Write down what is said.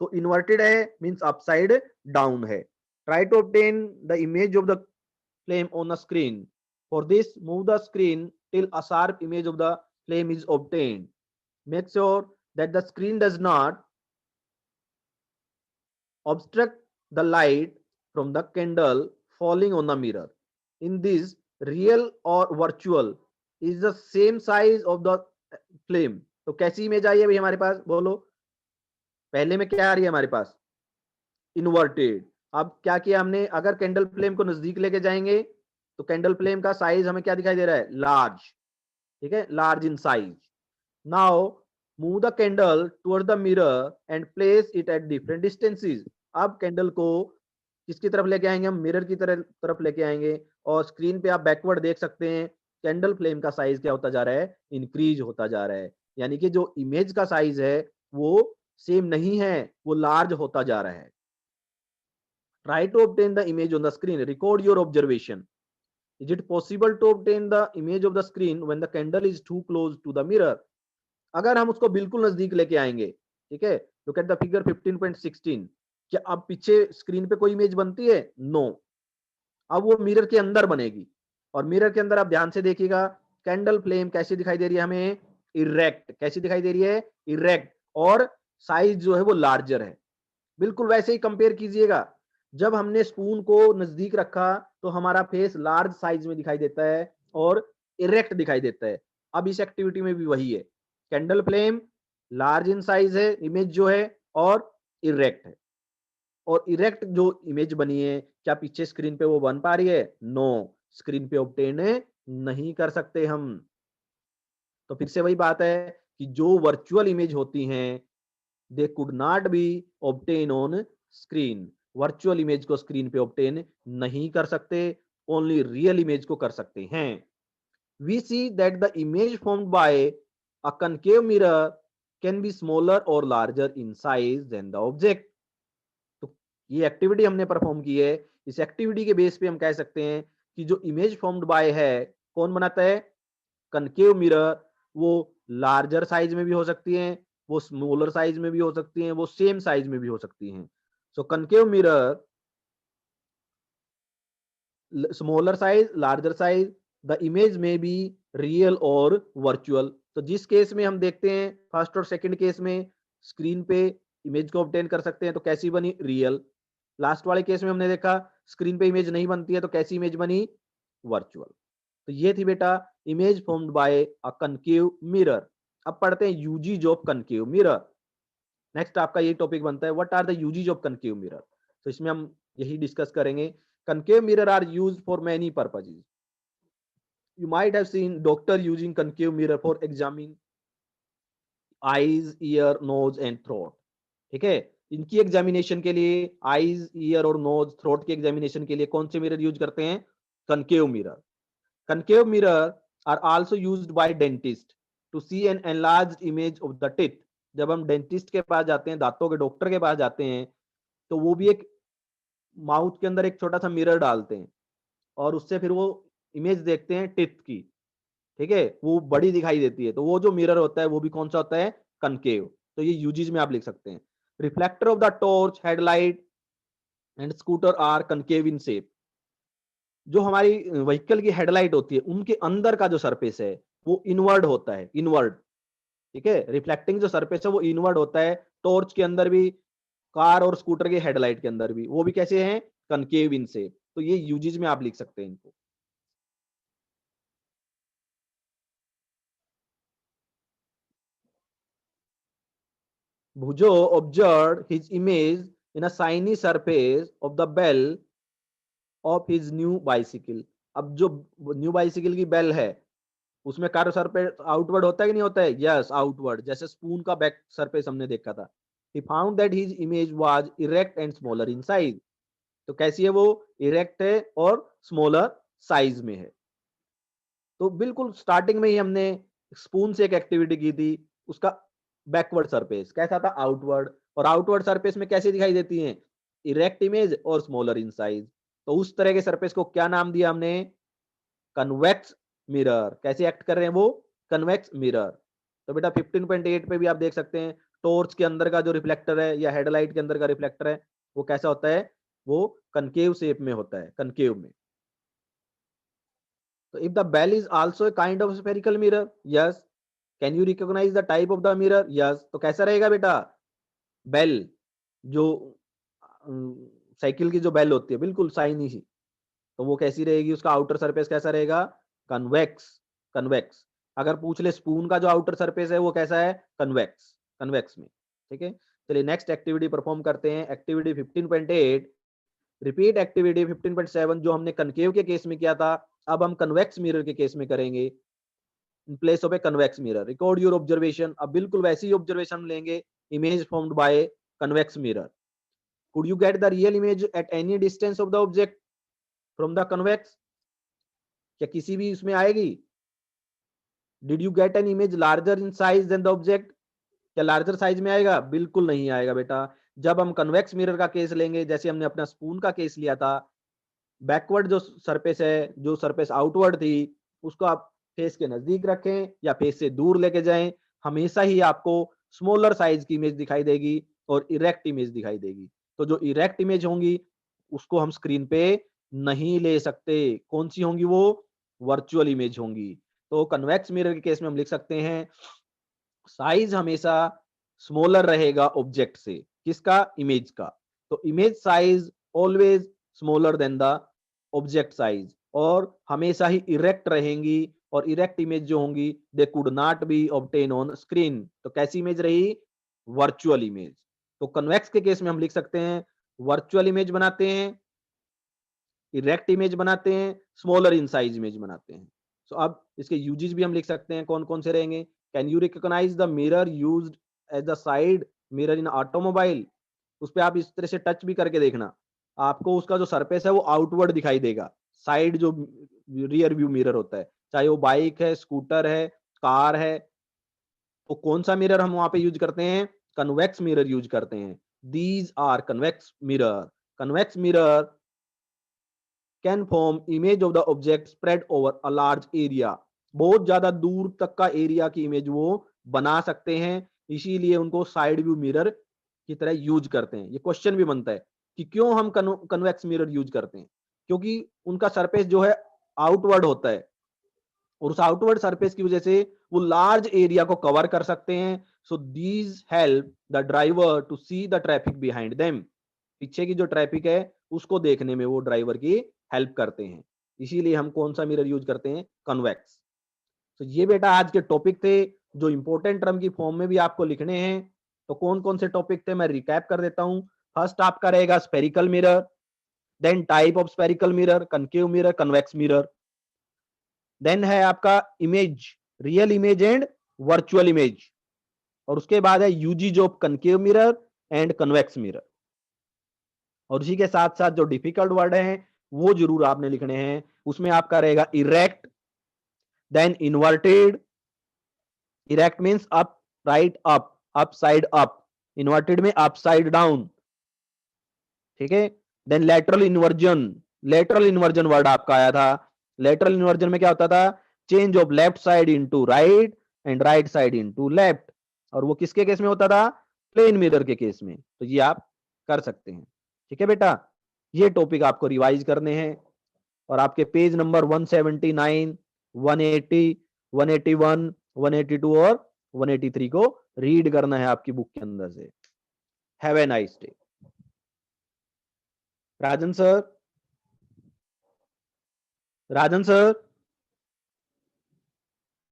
तो इन्वर्टेड है means upside down है। Try to obtain the image of the flame on the screen. For this move the screen till a sharp image of the flame is obtained. Make sure that the screen does not obstruct the light from the candle falling on the mirror. In this, real or virtual is the same size of the flame. तो कैसी image I है भाई हमारे पास, बोलो। पहले में क्या आ रही है हमारे पास, इन्वर्टेड। अब क्या किया हमने, अगर कैंडल फ्लेम को नजदीक लेके जाएंगे तो कैंडल फ्लेम का साइज हमें क्या दिखाई दे रहा है, लार्ज। ठीक है, large in size. Now move the candle toward the mirror and place it at different distances. अब कैंडल को किसकी तरफ लेके आएंगे हम, मिरर की तरफ लेके आएंगे। और स्क्रीन पे आप बैकवर्ड देख सकते हैं कैंडल फ्लेम का साइज क्या होता जा रहा है, इंक्रीज होता जा रहा है। यानी कि जो इमेज का साइज है वो सेम नहीं है, वो लार्ज होता जा रहा है। Try to obtain the image on the screen. Record your observation. Is it possible to obtain the image of the screen when the candle is too close to the mirror? अगर हम उसको बिल्कुल नजदीक लेके आएंगे, ठीक है, लुक एट द फिगर 15.16। क्या अब पीछे स्क्रीन पे कोई इमेज बनती है, नो। अब वो मिरर के अंदर बनेगी। और मिरर के अंदर आप ध्यान से देखिएगा कैंडल फ्लेम कैसी दिखाई दे रही है हमें, इरेक्ट। कैसी दिखाई दे रही है, इरेक्ट। और साइज जो है वो लार्जर है। बिल्कुल वैसे ही कंपेयर कीजिएगा, जब हमने स्पून को नजदीक रखा तो हमारा फेस लार्ज साइज में दिखाई देता है और इरेक्ट दिखाई देता है। अब इस एक्टिविटी में भी वही है, candle flame large in size है इमेज जो है, और इरेक्ट है। और इरेक्ट जो इमेज बनी है, क्या पीछे स्क्रीन पे वो बन पा रही है, नो। स्क्रीन पे ऑब्टेन नहीं कर सकते हम। तो फिर से वही बात है कि जो वर्चुअल इमेज होती हैं they could not be obtain on screen. Virtual image को स्क्रीन पे ऑब्टेन नहीं कर सकते, ओनली रियल इमेज को कर सकते हैं। We see that the image formed by a concave mirror can be smaller और larger in size than the object. तो ये एक्टिविटी हमने परफॉर्म की है, इस एक्टिविटी के बेस पे हम कह सकते हैं कि जो इमेज फॉर्म्ड बाय है, कौन बनाता है, कनकेव मिरर, वो लार्जर साइज में भी हो सकती हैं, वो स्मॉलर साइज में भी हो सकती हैं, वो सेम साइज में भी हो सकती हैं। So concave mirror, smaller size, larger size, the image may be real और वर्चुअल। तो जिस केस में हम देखते हैं फर्स्ट और सेकंड केस में स्क्रीन पे इमेज को ऑब्टेन कर सकते हैं तो कैसी बनी, रियल। लास्ट वाले केस में हमने देखा स्क्रीन पे इमेज नहीं बनती है तो कैसी इमेज बनी, वर्चुअल। तो ये थी बेटा image formed by a concave mirror. अब पढ़ते हैं uses of concave mirror. Next आपका ये टॉपिक बनता है what are the uses of concave mirror. तो इसमें हम यही डिस्कस करेंगे। Concave mirror are used for many purposes. You might have seen doctor using concave mirror for examining eyes, ear, nose and throat. ठीक है, इनकी एग्जामिनेशन के लिए आईज, ईयर और नोज, थ्रोट की एग्जामिनेशन के लिए कौन से मिरर यूज करते हैं, concave mirror. Concave mirror are also used by dentist to see an enlarged image of the teeth. जब हम डेंटिस्ट के पास जाते हैं, दांतों के डॉक्टर के पास जाते हैं, तो वो भी एक माउथ के अंदर एक छोटा सा मिरर डालते हैं और उससे फिर वो इमेज देखते हैं टिथ की। ठीक है, वो बड़ी दिखाई देती है, तो वो जो मिरर होता है वो भी कौन सा होता है, कनकेव। तो ये यूजेस में आप लिख सकते हैं। Reflector of the torch, headlight and scooter are concave in shape. जो हमारी व्हीकल की हेडलाइट होती है उनके अंदर का जो सरफेस है वो इनवर्ड होता है, इनवर्ड। ठीक है, रिफ्लेक्टिंग जो सरफेस है वो इनवर्ड होता है। टॉर्च के अंदर भी, कार और स्कूटर के हेडलाइट के अंदर भी, वो भी कैसे हैं, कनकेव इन शेप। तो ये यूजेस में आप लिख सकते हैं इनको। Bhujo observed his image in a shiny surface of the bell of his new bicycle. अब जो न्यू बाइसिकल की बेल है उसमें कार्य सरफेस आउटवर्ड होता है कि नहीं होता है, यस आउटवर्ड, जैसे स्पून का बैक सरफेस हमने देखा था। He found that his image was erect and smaller in size. तो कैसी है वो, इरेक्ट है और स्मॉलर साइज में है। तो बिल्कुल स्टार्टिंग में ही हमने स्पून से एक एक्टिविटी की थी, उसका बैकवर्ड सरफेस कैसा था, आउटवर्ड। और आउटवर्ड सरफेस में कैसे दिखाई देती हैं, इरेक्ट इमेज और स्मॉलर इन साइज। तो उस तरह के सरफेस को क्या नाम दिया हमने, कन्वेक्स मिरर। कैसे एक्ट कर रहे हैं वो, कन्वेक्स मिरर। तो बेटा 15.8 पे भी आप देख सकते हैं टॉर्च के अंदर का जो रिफ्लेक्टर है या हेडलाइट के अंदर का रिफ्लेक्टर है वो कैसा होता है, वो कनकेव शेप में होता है, कनकेव में। तो if the bell is also a kind of spherical mirror, yes. Can you recognise the type of the mirror, yes. तो कैसा रहेगा बेटा, बेल जो साइकिल की जो बेल होती है बिल्कुल शाइनी सी, तो वो कैसी रहेगी, उसका आउटर सरफेस कैसा रहेगा, कन्वेक्स, कन्वेक्स। अगर पूछ ले स्पून का जो आउटर सरफेस है वो कैसा है, कन्वेक्स, कन्वेक्स में। ठीक है, चलिए नेक्स्ट एक्टिविटी परफॉर्म करते हैं। एक्टिविटी 15.8, रिपीट एक्टिविटी 15.7 जो हमने कनकेव के केस में किया था, अब हम कन्वेक्स मिरर के केस में करेंगे। In place of a convex mirror record your observation. अब बिल्कुल वैसी ही ऑब्जर्वेशन लेंगे, image formed by convex mirror. Could you get the real image at any distance of the object from the convex, क्या किसी भी उसमें आएगी। Did you get an image larger in size than the object, क्या larger size में आएगा, बिल्कुल नहीं आएगा बेटा। जब हम कन्वेक्स मिरर का केस लेंगे, जैसे हमने अपना स्पून का केस लिया था, बैकवर्ड जो सरफेस है, जो सरफेस आउटवर्ड थी, उसको आप फेस के नजदीक रखें या फेस से दूर लेके जाएं, हमेशा ही आपको स्मॉलर साइज की इमेज दिखाई देगी और इरेक्ट इमेज दिखाई देगी। तो जो इरेक्ट इमेज होंगी उसको हम स्क्रीन पे नहीं ले सकते। कौन सी होंगी वो, वर्चुअल इमेज होंगी। तो कन्वेक्स मिरर के केस में हम लिख सकते हैं साइज हमेशा स्मॉलर रहेगा ऑब्जेक्ट से, किसका, इमेज का। तो image size always smaller than the object size, और हमेशा ही इरेक्ट रहेंगी, और इरेक्ट इमेज जो होंगी they could not be obtain on screen. तो कैसी इमेज रही, वर्चुअल इमेज। तो कन्वेक्स के केस में हम लिख सकते हैं वर्चुअल इमेज बनाते हैं, इरेक्ट इमेज बनाते हैं, स्मॉलर इन साइज इमेज बनाते हैं। सो अब इसके यूजेस भी हम लिख सकते हैं, कौन कौन से रहेंगे। Can you recognise the mirror used as the side mirror in automobile, उस पे आप इस तरह से टच भी करके देखना, आपको उसका जो सरफेस है वो आउटवर्ड दिखाई देगा। साइड जो रियर व्यू मिरर होता है, चाहे वो बाइक है, स्कूटर है, कार है, तो कौन सा मिरर हम वहां पे यूज करते हैं, कन्वेक्स मिरर यूज करते हैं। These are convex mirror. Convex mirror can form image of the object spread over a large area, बहुत ज्यादा दूर तक का एरिया की इमेज वो बना सकते हैं, इसीलिए उनको साइड व्यू मिरर की तरह यूज करते हैं। ये क्वेश्चन भी बनता है कि क्यों हम कन्वेक्स मिरर यूज करते हैं, क्योंकि उनका सरफेस जो है आउटवर्ड होता है, और उस आउटवर्ड सरफेस की वजह से वो लार्ज एरिया को कवर कर सकते हैं। So these help the driver to see the traffic behind them, पीछे की जो ट्रैफिक है उसको देखने में वो ड्राइवर की हेल्प करते हैं। इसीलिए हम कौन सा मिरर यूज करते हैं, कन्वेक्स। तो ये बेटा आज के टॉपिक थे जो इंपॉर्टेंट टर्म की फॉर्म में भी आपको लिखने हैं। तो कौन कौन से टॉपिक थे मैं रिकैप कर देता हूं। फर्स्ट आपका रहेगा spherical mirror, then type of spherical mirror, concave mirror, convex mirror. Then है आपका image, real image and virtual image, और उसके बाद है uses of concave mirror and convex mirror. और उसी के साथ साथ जो डिफिकल्ट वर्ड हैं वो जरूर आपने लिखने हैं। उसमें आपका रहेगा erect, then inverted, erect means up, right up, up side up, inverted में अप साइड डाउन। ठीक है, then lateral inversion, lateral inversion word आपका आया था। लेटरल इन्वर्जन में क्या होता था, change of left side into right and right side into left, और वो किसके केस में होता था, प्लेन मिरर के केस में। तो ये आप कर सकते हैं। ठीक है बेटा, ये टॉपिक आपको रिवाइज करने हैं, और आपके पेज नंबर 179, 180, 181, 182 और 183 को रीड करना है आपकी बुक के अंदर से। Have a nice day. Rajan sir, Rajan sir.